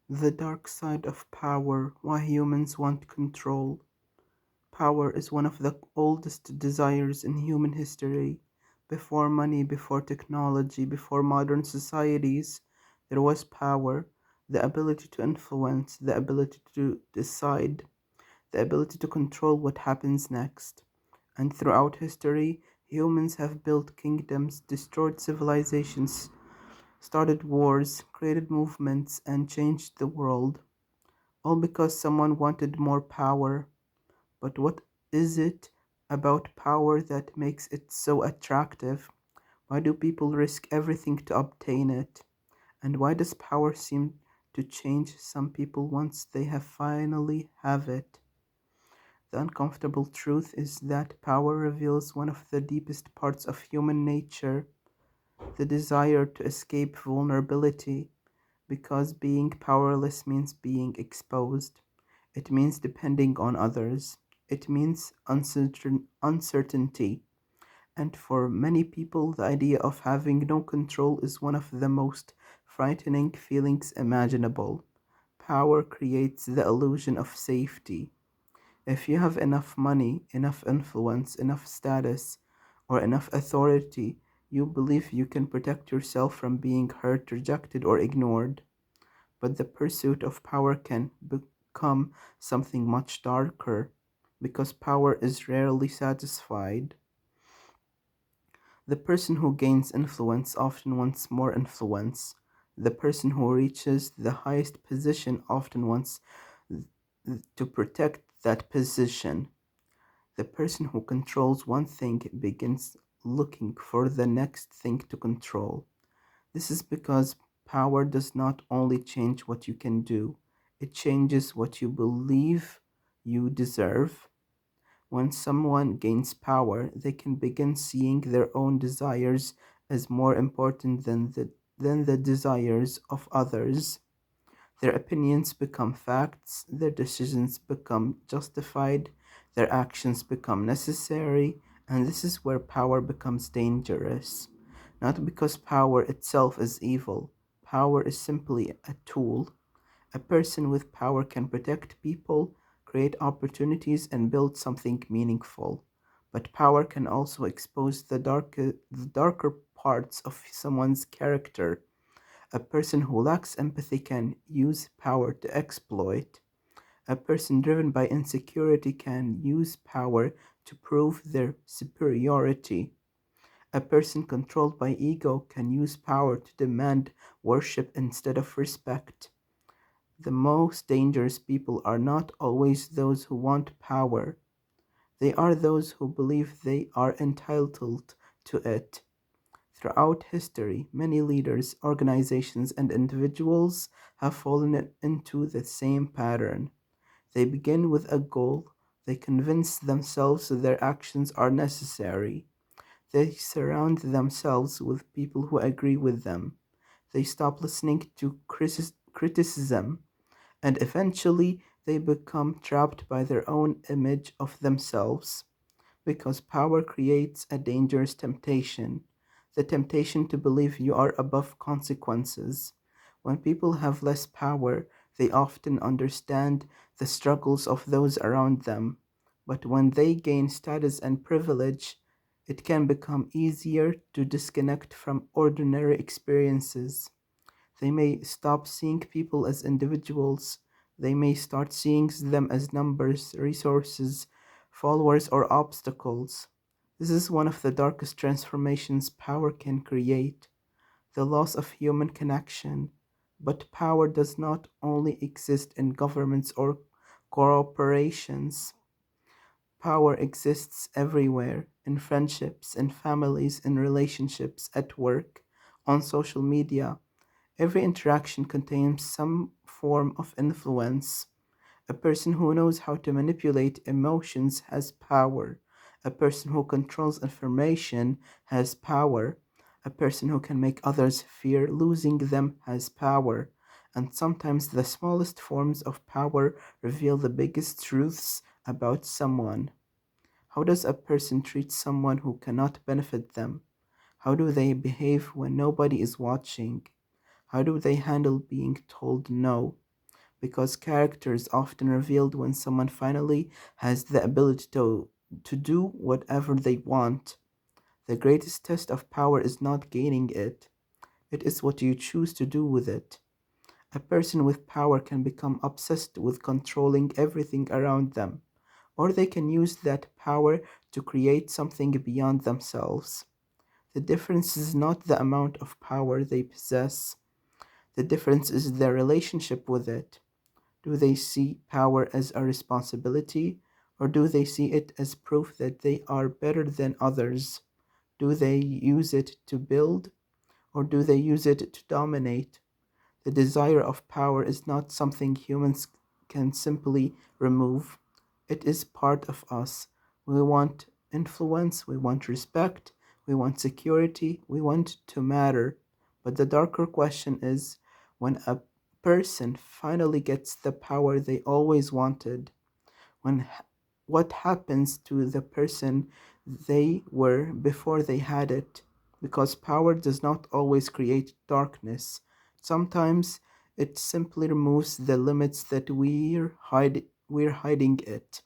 The dark side of power, why humans want control. Power is one of the oldest desires in human history. Before money, before technology, before modern societies, there was power, the ability to influence, the ability to decide, the ability to control what happens next. And throughout history, humans have built kingdoms, destroyed civilizations, started wars, created movements, and changed the world, all because someone wanted more power. But what is it about power that makes it so attractive? Why do people risk everything to obtain it? And why does power seem to change some people once they have finally have it? The uncomfortable truth is that power reveals one of the deepest parts of human nature, the desire to escape vulnerability, because being powerless means being exposed. It means depending on others. It means uncertainty. And for many people, the idea of having no control is one of the most frightening feelings imaginable. Power creates the illusion of safety. If you have enough money, enough influence, enough status, or enough authority, you believe you can protect yourself from being hurt, rejected, or ignored. But the pursuit of power can become something much darker because power is rarely satisfied. The person who gains influence often wants more influence. The person who reaches the highest position often wants to protect that position. The person who controls one thing begins looking for the next thing to control. This is because power does not only change what you can do, it changes what you believe you deserve. When someone gains power, they can begin seeing their own desires as more important than the desires of others. Their opinions become facts, their decisions become justified, their actions become necessary, and this is where power becomes dangerous. Not because power itself is evil, power is simply a tool. A person with power can protect people, create opportunities, and build something meaningful. But power can also expose the darker parts of someone's character. A person who lacks empathy can use power to exploit. A person driven by insecurity can use power to prove their superiority. A person controlled by ego can use power to demand worship instead of respect. The most dangerous people are not always those who want power, they are those who believe they are entitled to it. Throughout history, many leaders, organizations, and individuals have fallen into the same pattern. They begin with a goal, they convince themselves that their actions are necessary, they surround themselves with people who agree with them, they stop listening to criticism, and eventually they become trapped by their own image of themselves. Because power creates a dangerous temptation, the temptation to believe you are above consequences. When people have less power, they often understand the struggles of those around them. But when they gain status and privilege, it can become easier to disconnect from ordinary experiences. They may stop seeing people as individuals. They may start seeing them as numbers, resources, followers, or obstacles. This is one of the darkest transformations power can create, the loss of human connection. But power does not only exist in governments or corporations. Power exists everywhere, in friendships, in families, in relationships, at work, on social media. Every interaction contains some form of influence. A person who knows how to manipulate emotions has power. A person who controls information has power. A person who can make others fear losing them has power. And sometimes the smallest forms of power reveal the biggest truths about someone. How does a person treat someone who cannot benefit them? How do they behave when nobody is watching? How do they handle being told no? because character is often revealed when someone finally has the ability to do whatever they want. The greatest test of power is not gaining it, it is what you choose to do with it. A person with power can become obsessed with controlling everything around them, or they can use that power to create something beyond themselves. The difference is not the amount of power they possess, the difference is their relationship with it. Do they see power as a responsibility, or do they see it as proof that they are better than others? Do they use it to build, or do they use it to dominate? The desire of power is not something humans can simply remove. It is part of us. We want influence, we want respect, we want security, we want to matter. But the darker question is, when a person finally gets the power they always wanted, when what happens to the person they were before they had it? Because power does not always create darkness. Sometimes it simply removes the limits that we're hiding it.